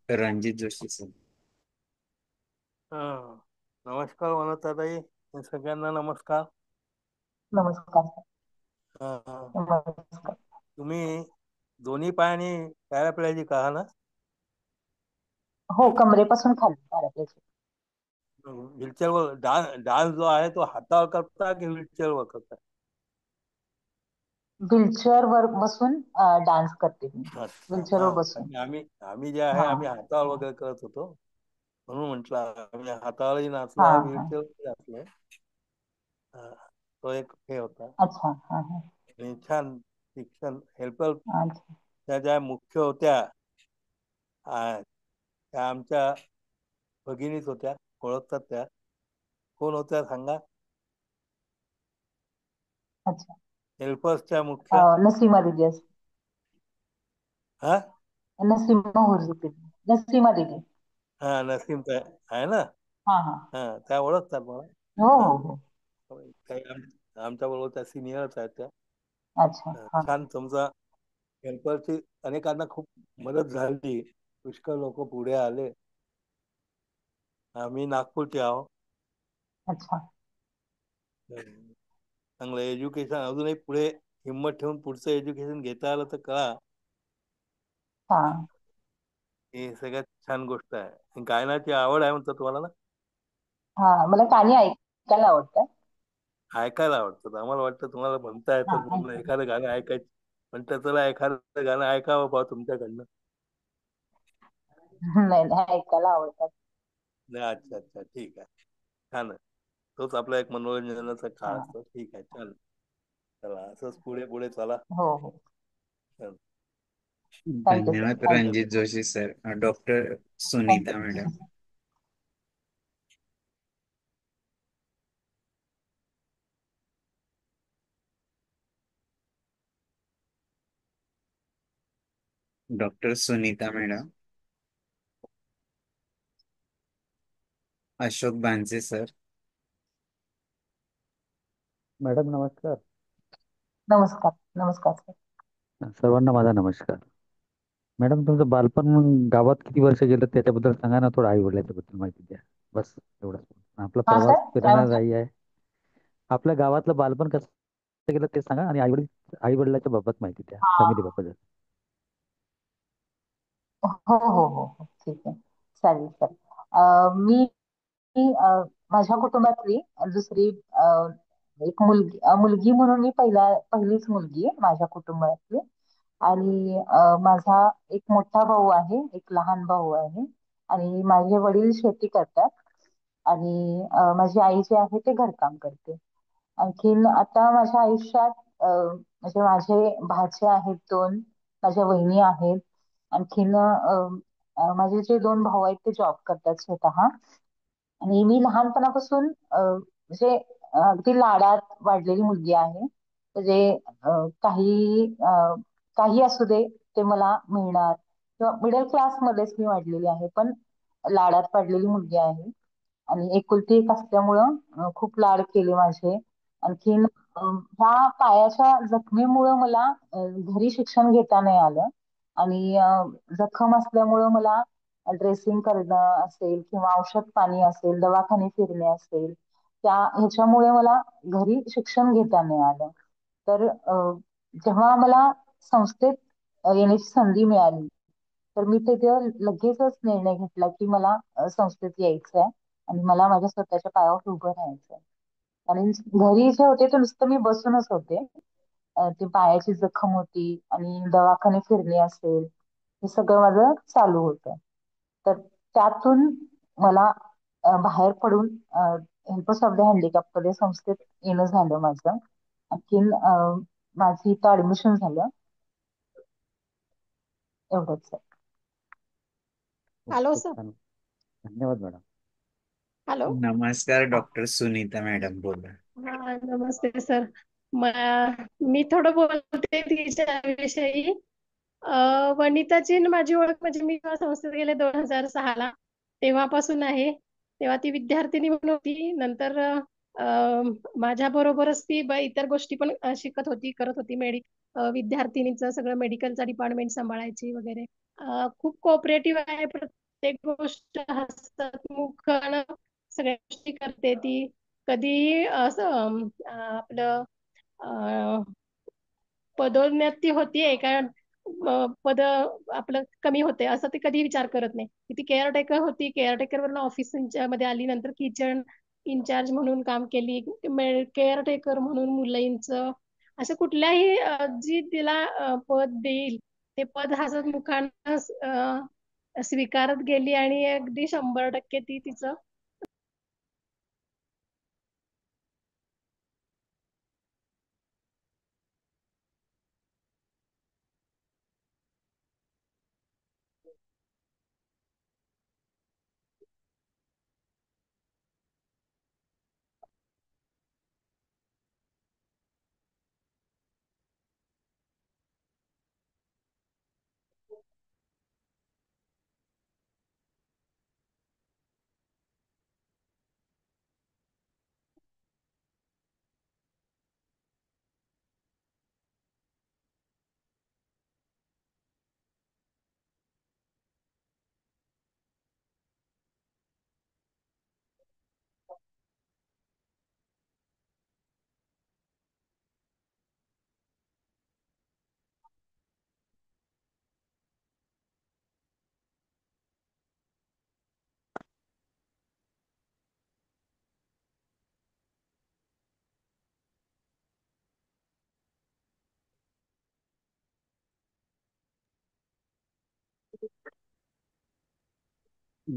Speaker 1: रणजित जोशी सर.
Speaker 5: हा. नमस्कार वनताताई, सगळ्यांना नमस्कार.
Speaker 4: नमस्कार सर.
Speaker 5: हा.
Speaker 4: नमस्कार.
Speaker 5: तुम्ही दोन्ही पायाने पॅराप्लेजिक का ना?
Speaker 4: हो, कमरेपासून खाली पारायचे.
Speaker 5: व्हीलचेअरवर डान्स जो आहे तो हातावर करता की व्हीलचेअरवर करता?
Speaker 4: व्हीलचेअर वर बसून डान्स करते मी. व्हीलचेअर
Speaker 5: हा.
Speaker 4: वर बसून.
Speaker 5: आम्ही आम्ही जे आहे
Speaker 4: हा
Speaker 5: आम्ही हातावर वगैरे करत होतो, म्हणून म्हटलं आम्ही हातावरही
Speaker 4: हा
Speaker 5: नाचलोय,
Speaker 4: हा.
Speaker 5: व्हीलचेअरवरही नाचलोय. हा. तो एक हे होता.
Speaker 4: अच्छा. हा हा.
Speaker 5: आणि छान शिक्षण हेल्पर
Speaker 4: अच्छा.
Speaker 5: त्या ज्या मुख्य होत्या, त्या आमच्या भगिनीच होत्या. ओळखतात त्या? कोण होत्या सांगा?
Speaker 4: अच्छा.
Speaker 5: हेल्पर्सच्या मुख्य.
Speaker 4: नसीमा दिदी असते.
Speaker 5: हा
Speaker 4: नसीमा हुजूर दिदी. नसीमा दिदी.
Speaker 5: हा नसीम ताई आहे ना.
Speaker 4: हा हा.
Speaker 5: हा त्या ओळखतात मला.
Speaker 4: हो
Speaker 5: हा
Speaker 4: हो हो.
Speaker 5: काही आमच्या बरोबर त्या सिनियरच आहेत त्या.
Speaker 4: अच्छा. हा.
Speaker 5: छान तुमचा हेल्परची अनेकांना खूप मदत झाली. पुष्कळ लोक पुढे आले. आम्ही नागपूरचे आहो.
Speaker 4: अच्छा.
Speaker 5: चांगलं एज्युकेशन अजूनही पुढे हिंमत ठेवून पुढचं एज्युकेशन घेता आलं तर कळा.
Speaker 4: हा.
Speaker 5: ही सगळ्यात छान गोष्ट आहे. गायनाची आवड आहे म्हणतात तुम्हाला ना.
Speaker 4: हा, मला गाणी ऐकायला आवडतात.
Speaker 5: ऐकायला आवडतं. आम्हाला वाटतं तुम्हाला म्हणता
Speaker 4: हा,
Speaker 5: येतं म्हणून
Speaker 4: ऐकायला.
Speaker 5: एखादं गाणं ऐकायचं. म्हणतं चला एखादं गाणं ऐकावं बा तुमच्याकडनं.
Speaker 4: नाही नाही, ऐकायला आवडतात.
Speaker 5: नाही अच्छा अच्छा ठीक आहे. छान आहे. तोच आपला एक मनोरंजनाचा काळ
Speaker 4: हा.
Speaker 5: असतो. ठीक आहे चालेल. चला असंच पुढे पुढे चला.
Speaker 4: हो हो.
Speaker 5: चल.
Speaker 4: थँक्यू सर,
Speaker 1: धन्यवाद
Speaker 4: thank you.
Speaker 1: Ranjit Joshi sir. Doctor Sunita madam.
Speaker 4: Thank you.
Speaker 1: Doctor Sunita madam. Ashok बांचे सर.
Speaker 6: मॅडम नमस्कार.
Speaker 4: नमस्कार. नमस्कार सर.
Speaker 6: सर्वांना माझा नमस्कार. मॅडम तुमचं बालपण गावात किती वर्ष गेलं त्याच्याबद्दल सांगा ना, थोडं आई वडिलांच्या बद्दल माहिती द्या. बस एवढंच. आपला
Speaker 4: हा
Speaker 6: प्रवास
Speaker 4: सर, काय म्हटलं?
Speaker 6: प्रेरणादायी आहे. आपल्या गावातलं बालपण कसं गेलं ते सांगा आणि आई वडिलांच्या बाबत माहिती द्या, फॅमिली
Speaker 4: हा.
Speaker 6: बाबत.
Speaker 4: हो हो हो हो, ठीक आहे. चालेल सर. मी माझ्या कुटुंबातली दुसरी एक मुलगी म्हणून मी पहिलीच मुलगी आहे माझ्या कुटुंबातली. आणि माझा एक मोठा भाऊ आहे, एक लहान भाऊ आहे. आणि माझे वडील शेती करतात. आणि माझी आई जी आहे ते घरकाम करते. आणखीन आता माझ्या आयुष्यात म्हणजे माझे भाचे आहेत दोन, माझ्या वहिनी आहेत. आणखीन माझे जे दोन भाऊ आहेत ते जॉब करतात स्वतः. आणि मी लहानपणापासून म्हणजे अगदी लाडात वाढलेली मुलगी आहे. म्हणजे काही असू दे ते मला मिळणार. किंवा मिडल क्लास मध्येच मी वाढलेली आहे, पण लाडात वाढलेली मुलगी आहे. आणि एकुलती एक असल्यामुळं खूप लाड केले माझे. आणखीन ह्या पायाच्या जखमेमुळं मला घरी शिक्षण घेता नाही आलं. आणि जखम असल्यामुळं मला ड्रेसिंग करणं असेल किंवा औषध पाणी असेल, दवाखाने फिरणे असेल, ह्याच्यामुळे मला घरी शिक्षण घेता नाही आलं. तर जेव्हा मला संस्थेत येण्याची संधी मिळाली, तर मी तेव्हा लगेचच निर्णय घेतला की मला संस्थेत यायचं आहे आणि मला माझ्या स्वतःच्या पायावर उभं राहायचं आहे. आणि घरी जे होते ते नुसतं मी बसूनच होते. ती पायाची जखम होती आणि दवाखाने फिरणे असेल, हे सगळं माझं चालू होतं. तर त्यातून मला बाहेर पडून हेल्पर्स ऑफ द हँडिकॅप मध्ये संस्थेत येणं झालं माझं. आणखीन माझं इथं ऍडमिशन झालं. एवढंच आहे.
Speaker 6: खूप
Speaker 7: हॅलो
Speaker 6: खूप
Speaker 7: सर.
Speaker 6: छान. धन्यवाद मॅडम.
Speaker 7: हॅलो.
Speaker 1: नमस्कार
Speaker 4: हा.
Speaker 1: डॉक्टर सुनीता मॅडम बोला.
Speaker 7: हा नमस्ते सर. मी थोडं बोलते तिच्या विषयी. वनिताची न माझी ओळख म्हणजे मी जेव्हा संस्थेत गेले 2006 ला तेव्हापासून आहे. तेव्हा ती विद्यार्थिनी म्हणून होती. नंतर माझ्या बरोबरच ती इतर गोष्टी पण शिकत होती, करत होती. विद्यार्थिनीचं सगळं मेडिकलचा डिपार्टमेंट सांभाळायची वगैरे. खूप कोऑपरेटिव्ह आहे. प्रत्येक गोष्ट हसतमुख सगळ्या गोष्टी करते ती. कधी असं आपलं पदोन्नती होतीये का, पद आपलं कमी होते असं ती कधी विचार करत नाही. ती केअरटेकर होती, केअरटेकर वरून ऑफिस मध्ये आली, नंतर किचन इन्चार्ज म्हणून काम केली, केअरटेकर म्हणून मुलांचं. असं कुठल्याही जी तिला पद देईल ते पद हसतमुखानं स्वीकारत गेली आणि अगदी 100% ती तिचं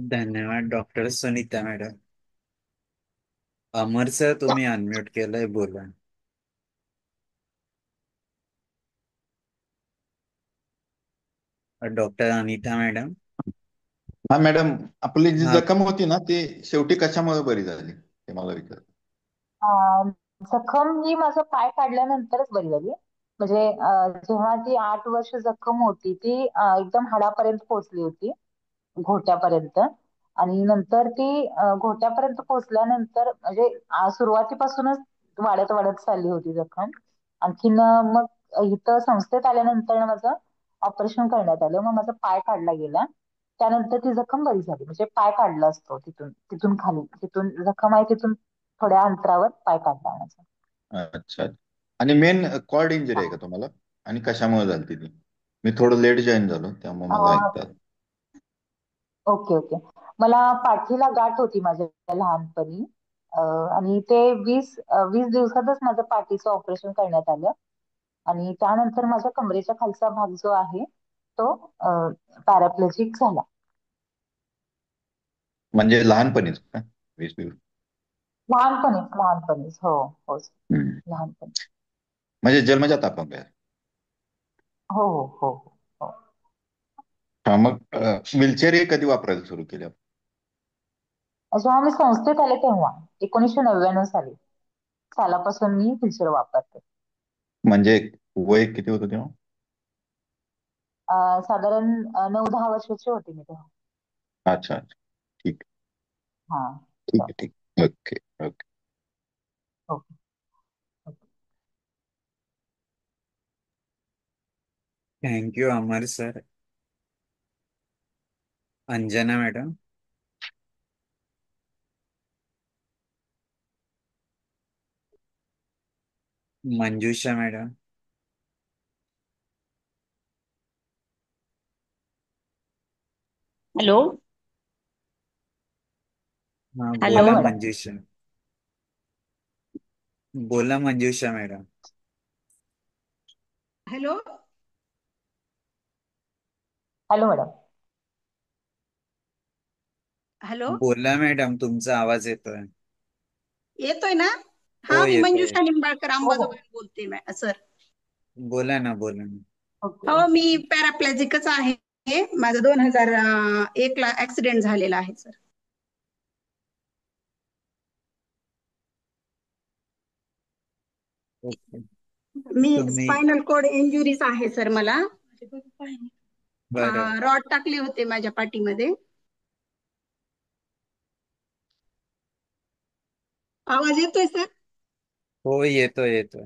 Speaker 1: धन्यवाद डॉक्टर सुनीता मॅडम. अमर सर तुम्ही अनम्यूट केलंय, बोला. Doctor Anita madam.
Speaker 8: हा मॅडम, आपली जी
Speaker 1: हा.
Speaker 8: जखम होती ना ती शेवटी कशामुळे बरी झाली ते मला विचार.
Speaker 4: अं, जखम ही माझा पाय काढल्यानंतरच बरी झाली. म्हणजे जेव्हा ती 8 वर्ष जखम होती ती एकदम हाडापर्यंत पोहोचली होती, घोट्यापर्यंत. आणि नंतर ती घोट्यापर्यंत पोहोचल्यानंतर म्हणजे सुरुवातीपासूनच वाढत वाढत चालली होती जखम. आणखीन मग इथं संस्थेत आल्यानंतर ना माझं ऑपरेशन करण्यात आलं, मग माझा पाय काढला गेला. त्यानंतर ती जखम बरी झाली. म्हणजे पाय काढला असतो तिथून तिथून खाली, तिथून जखम आहे तिथून थोड्या अंतरावर पाय काढला माझा.
Speaker 8: अच्छा. आणि मेन कॉर्ड इंजुरी आहे का तुम्हाला? आणि कशामुळे झाली ती? मी थोडं लेट जॉईन झालो त्यामुळे मला एकदा.
Speaker 4: Okay okay. मला पाठीला गाठ होती माझ्या लहानपणी. आणि ते 20 दिवसातच माझं पाठीचं ऑपरेशन करण्यात आलं. आणि त्यानंतर माझ्या कमरेच्या खालचा भाग जो आहे तो पॅराप्लेजिक झाला.
Speaker 8: म्हणजे लहानपणीच का? 20 दिवस?
Speaker 4: लहानपणीच हो. हो sir.
Speaker 8: हम्म.
Speaker 4: लहानपणी.
Speaker 8: म्हणजे जन्मजात अपंग आहे.
Speaker 4: हो हो हो हो.
Speaker 8: हा, मग व्हीलचेअर हे कधी वापरायला सुरू केले?
Speaker 4: जेव्हा मी संस्थेत आले तेव्हा 1999 सालापासून मी व्हीलचेअर वापरते.
Speaker 8: म्हणजे वय किती होतं तेव्हा?
Speaker 4: साधारण 9-10 वर्षाची होती मी तेव्हा.
Speaker 8: अच्छा अच्छा. ठीक.
Speaker 4: हा.
Speaker 8: ठीक आहे, ठीक. Okay okay.
Speaker 4: Okay.
Speaker 1: Thank you Amar sir. Anjana madam. Manjusha madam.
Speaker 9: Hello.
Speaker 1: हा
Speaker 9: हॅलो.
Speaker 4: हॅलो
Speaker 1: बोला
Speaker 4: मॅडम.
Speaker 1: मंजुषा. बोला Manjusha madam.
Speaker 9: Hello.
Speaker 4: Hello madam.
Speaker 9: Hello.
Speaker 1: बोला मॅडम, तुमचा आवाज येतोय.
Speaker 9: येतोय ना?
Speaker 1: हो
Speaker 9: हा, मी
Speaker 1: येतोय.
Speaker 9: मंजुषा निंबाळकर
Speaker 4: हो हो.
Speaker 9: अंबाजोगाई बोलते सर.
Speaker 1: बोला ना, बोला ना.
Speaker 4: ओके
Speaker 9: हो,
Speaker 4: ओके.
Speaker 9: मी पॅराप्लेजिकच आहे. माझा 2001 ला ऍक्सिडेंट झालेला आहे सर.
Speaker 1: ओके.
Speaker 9: मी
Speaker 1: तुम्ही.
Speaker 9: स्पायनल कॉर्ड इंजुरीज आहे सर मला.
Speaker 1: बरं.
Speaker 9: रॉड टाकले होते माझ्या पाठीमध्ये. आवाज येतोय सर?
Speaker 1: हो येतोय येतोय.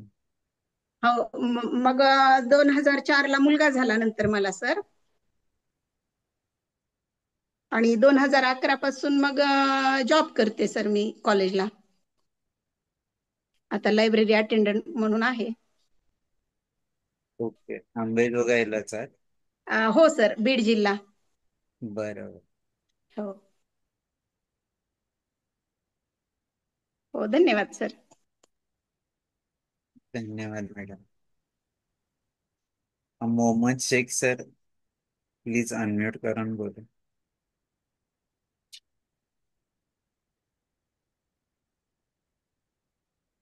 Speaker 9: हो. मग 2004 ला मुलगा झाला नंतर मला सर. आणि 2011 पासून मग जॉब करते सर मी कॉलेजला. आता लायब्ररी अटेंडंट म्हणून आहे.
Speaker 1: ओके. अंबेजोगाईलाच आहे.
Speaker 9: हो सर, बीड जिल्हा.
Speaker 1: बरं.
Speaker 9: हो हो. धन्यवाद सर.
Speaker 1: धन्यवाद madam. Mohammed Shaikh sir, please unmute करून बोला.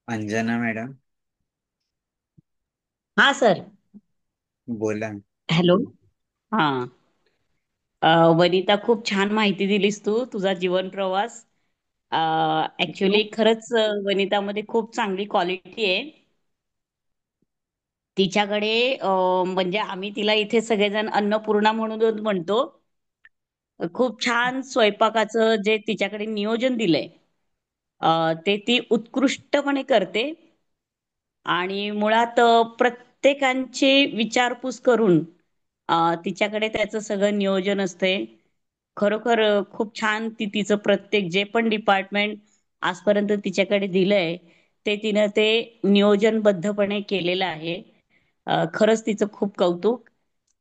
Speaker 1: अंजना मॅडम.
Speaker 10: हा सर.
Speaker 1: बोला.
Speaker 10: हॅलो. हा. वनिता, खूप छान माहिती दिलीस तू, तुझा जीवन प्रवास.
Speaker 4: थँक्यू.
Speaker 10: ऍक्च्युली खरंच वनितामध्ये खूप चांगली क्वालिटी आहे. तिच्याकडे म्हणजे आम्ही तिला इथे सगळेजण अन्नपूर्णा म्हणून म्हणतो. खूप छान स्वयंपाकाचं जे तिच्याकडे नियोजन दिलंय ते ती उत्कृष्टपणे करते. आणि मुळात प्रत्येकांची विचारपूस करून तिच्याकडे त्याचं सगळं नियोजन असते. खरोखर खूप छान ती तिचं प्रत्येक जे पण डिपार्टमेंट आजपर्यंत तिच्याकडे दिलंय ते तिनं ते नियोजनबद्धपणे केलेलं आहे. खरंच तिचं खूप कौतुक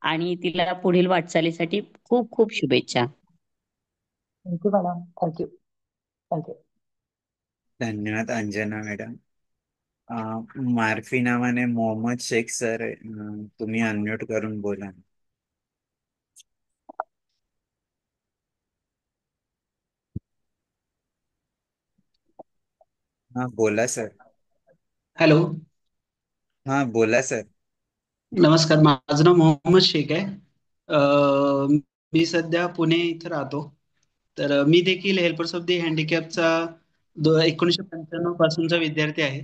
Speaker 10: आणि तिला पुढील वाटचालीसाठी खूप खूप शुभेच्छा.
Speaker 4: Thank you madam. थँक्यू. थँक्यू.
Speaker 1: धन्यवाद अंजना मॅडम. मार्फी नावाने मोहम्मद शेख सर, तुम्ही अनम्यूट करून बोला. हा बोला सर.
Speaker 11: हॅलो.
Speaker 1: हा बोला सर.
Speaker 11: नमस्कार. माझं नाव मोहम्मद शेख आहे. मी सध्या पुणे इथं राहतो. तर मी देखील हेल्पर्स ऑफ दी हँडिकॅपचा 1995 पासूनचा विद्यार्थी आहे.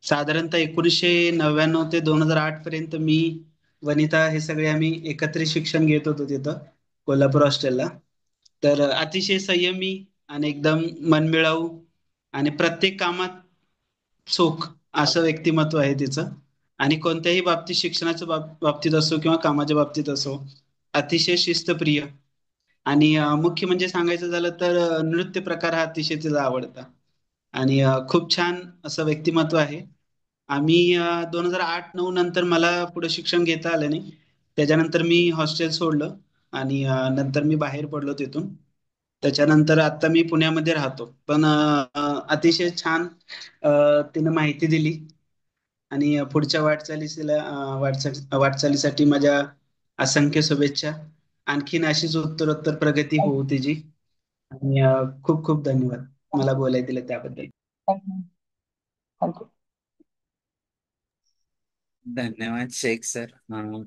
Speaker 11: साधारणतः 1999 ते 2008 पर्यंत मी, वनिता हे सगळे आम्ही एकत्रित शिक्षण घेत होतो तिथं कोल्हापूर हॉस्टेलला. तर अतिशय संयमी आणि एकदम मनमिळाऊ आणि प्रत्येक कामात चोख असं व्यक्तिमत्व आहे तिचं. आणि कोणत्याही बाबतीत, शिक्षणाच्या बाबतीत असो किंवा कामाच्या बाबतीत असो, अतिशय शिस्तप्रिय. आणि मुख्य म्हणजे सांगायचं झालं तर नृत्य प्रकार हा अतिशय तिचा आवडता. आणि खूप छान असं व्यक्तिमत्व आहे. आम्ही 2008-9 नंतर मला पुढे शिक्षण घेता आलं नाही. त्याच्यानंतर मी हॉस्टेल सोडलं आणि नंतर मी बाहेर पडलो तिथून. त्याच्यानंतर आता मी पुण्यामध्ये राहतो. पण अतिशय छान तिनं माहिती दिली. आणि पुढच्या वाटचालीसाठी माझ्या असंख्य शुभेच्छा. आणखीन अशीच उत्तरोत्तर प्रगती होऊ तिची. आणि खूप खूप धन्यवाद मला बोलायला दिलं त्याबद्दल.
Speaker 4: थँक्यू. थँक्यू.
Speaker 1: धन्यवाद शेख सर.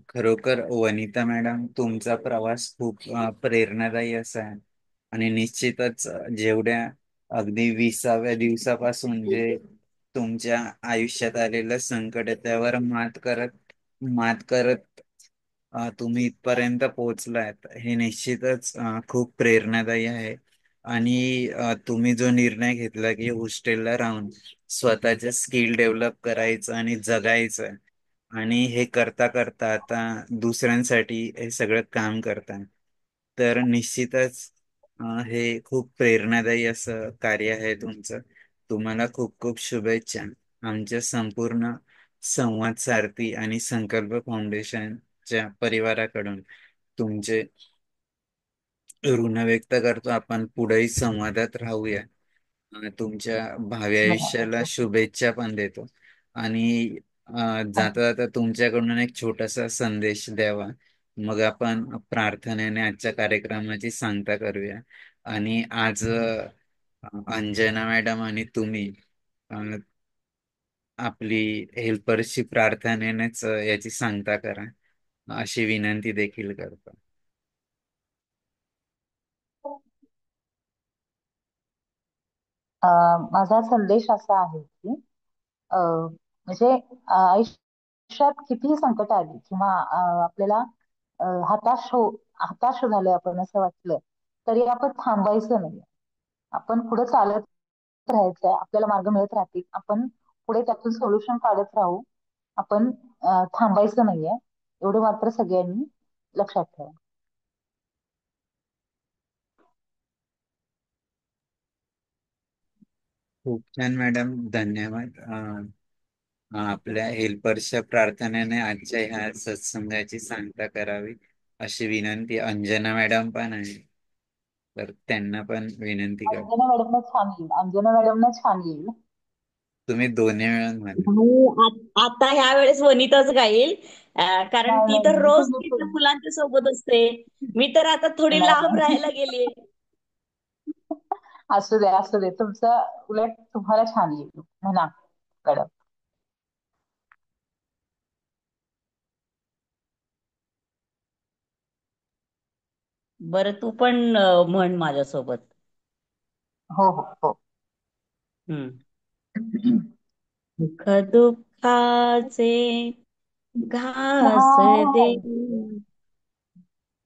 Speaker 1: खरोखर वनिता मॅडम, तुमचा प्रवास खूप प्रेरणादायी असा आहे. आणि निश्चितच जेवढ्या अगदी 20व्या दिवसापासून जे तुमच्या आयुष्यात आलेलं संकट आहे त्यावर मात करत तुम्ही इथपर्यंत पोहोचलात, हे निश्चितच खूप प्रेरणादायी आहे. आणि तुम्ही जो निर्णय घेतला की हॉस्टेलला राहून स्वतःचे स्किल डेव्हलप करायचं आणि जगायचं, आणि हे करता करता आता दुसऱ्यांसाठी हे सगळं काम करता, तर निश्चितच हे खूप प्रेरणादायी असं कार्य आहे तुमचं. तुम्हाला खूप खूप शुभेच्छा. आमच्या संपूर्ण संवाद सारथी आणि संकल्प फाउंडेशनच्या परिवाराकडून तुमचे ऋण व्यक्त करतो. आपण पुढेही संवादात राहूया. तुमच्या भावी आयुष्याला शुभेच्छा पण देतो. आणि जाता जाता तुमच्याकडून एक छोटासा संदेश द्यावा, मग आपण प्रार्थनेने आजच्या कार्यक्रमाची सांगता करूया. आणि आज अंजना मॅडम आणि तुम्ही अ, आपली हेल्परची प्रार्थनेनेच याची सांगता करा, अशी विनंती देखील करतो.
Speaker 4: माझा संदेश असा आहे की म्हणजे आयुष्यात कितीही संकट आली किंवा आपल्याला हताश झालं आपण असं वाटलं, तरी आपण थांबायचं नाही. आपण पुढे चालत राहायचंय. आपल्याला मार्ग मिळत राहतील. आपण पुढे त्यातून सोल्युशन काढत राहू. आपण थांबायचं नाहीये. एवढं मात्र सगळ्यांनी लक्षात ठेवा.
Speaker 1: खूप छान मॅडम, धन्यवाद. आपल्या हेल्परच्या प्रार्थनेने आजच्या ह्या सत्संगाची सांगता करावी, अशी विनंती अंजना मॅडम पण आहे, तर त्यांना पण विनंती कर.
Speaker 4: अंजना मॅडमना छान येईल.
Speaker 1: तुम्ही दोन्ही मिळून म्हणा.
Speaker 10: आता ह्या वेळेस वनिताच गाईल. कारण
Speaker 4: नाही
Speaker 10: ती
Speaker 4: नाही
Speaker 10: तर
Speaker 4: नाही
Speaker 10: रोज
Speaker 4: तुम्ही
Speaker 10: तिच्या मुलांच्या सोबत असते. मी तर आता थोडी
Speaker 4: नाही
Speaker 10: लांब राहायला
Speaker 4: नाही.
Speaker 10: गेली.
Speaker 4: असू दे असू दे, तुमचं उलट तुम्हाला छान येईल म्हणा मॅडम.
Speaker 10: बरं, तू पण म्हण माझ्यासोबत.
Speaker 4: हो हो हो.
Speaker 10: हम्म. दुःख दुःखाचे घास दे,
Speaker 4: घास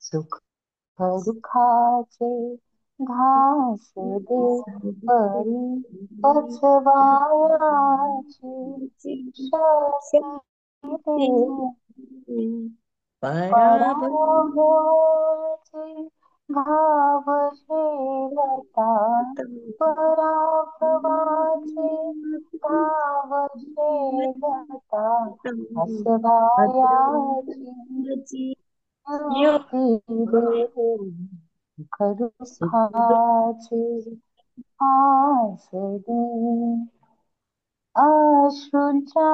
Speaker 4: सुख दुःखाचे घास दे, परी पचवायाची शक्ती दे,
Speaker 10: पराभव
Speaker 4: पराभवाचे घाव झेलता, पराभवाचे घाव झेलता, हसवायाची युक्ती दे, सुख दुःखाचे घास दे, अश्रूंच्या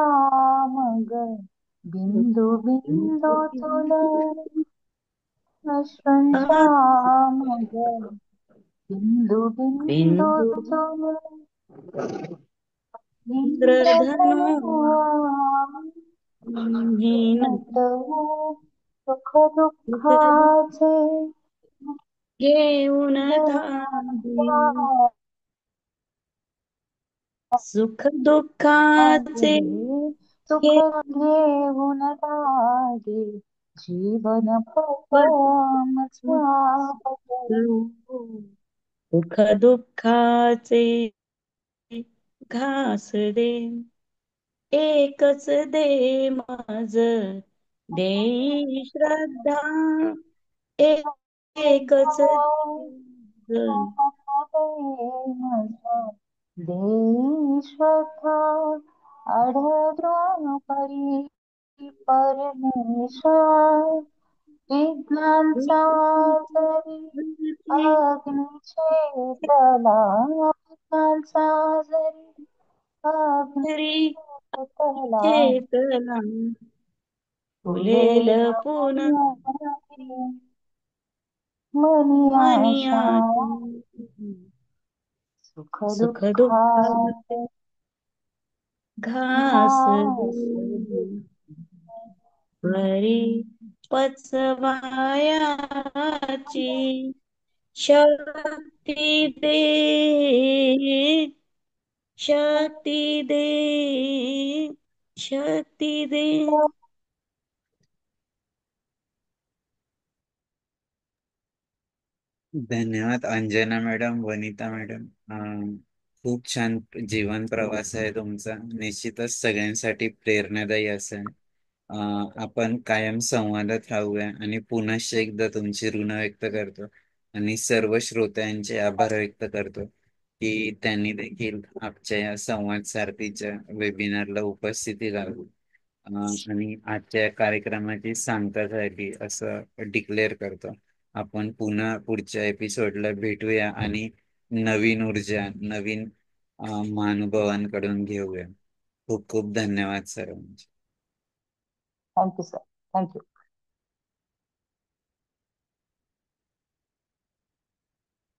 Speaker 4: मग बिंदू बिंदूतून, अश्रूंच्या मग बिंदू
Speaker 10: बिंदू
Speaker 4: बिंदूतून
Speaker 10: इंद्रधनु हीन
Speaker 4: नटवू सुख दुःखाचे
Speaker 10: घेऊन धागे सुख दुःखाचे
Speaker 4: सुख
Speaker 10: हे
Speaker 4: घेऊन लागे जीवन
Speaker 10: सुख दुःखाचे घास दे एकच दे माझ देई श्रद्धा एकच दे
Speaker 4: देई श्रद्धा आढळून परी परमेश्वर विज्ञानचा जरी अग्नीचे तला विज्ञानचा जरी
Speaker 10: तरी
Speaker 4: अग्नीचे तला
Speaker 10: चेतला फुलेल पुन्हा
Speaker 4: मनी आशा
Speaker 10: मनी
Speaker 4: सुख
Speaker 10: सुख दुःखात
Speaker 4: दुःखात
Speaker 10: घास
Speaker 4: घास दे
Speaker 10: परी पचवायाची शक्ती दे शक्ती दे शक्ती दे
Speaker 1: धन्यवाद अंजना मॅडम, वनिता मॅडम. खूप छान जीवन प्रवास आहे तुमचा. निश्चितच सगळ्यांसाठी प्रेरणादायी असेल. आपण कायम संवादात राहूया आणि पुनश्च एकदा तुमची ऋण व्यक्त करतो आणि सर्व श्रोत्यांचे आभार व्यक्त करतो की त्यांनी देखील आमच्या या संवाद सारथीच्या वेबिनारला उपस्थिती लावली आणि आजच्या कार्यक्रमाची सांगता झाली असं डिक्लेअर करतो. आपण पुन्हा पुढच्या एपिसोडला भेटूया आणि नवीन ऊर्जा, नवीन महानुभावांकडून घेऊया. खूप खूप धन्यवाद सर.
Speaker 4: Thank you sir, thank you.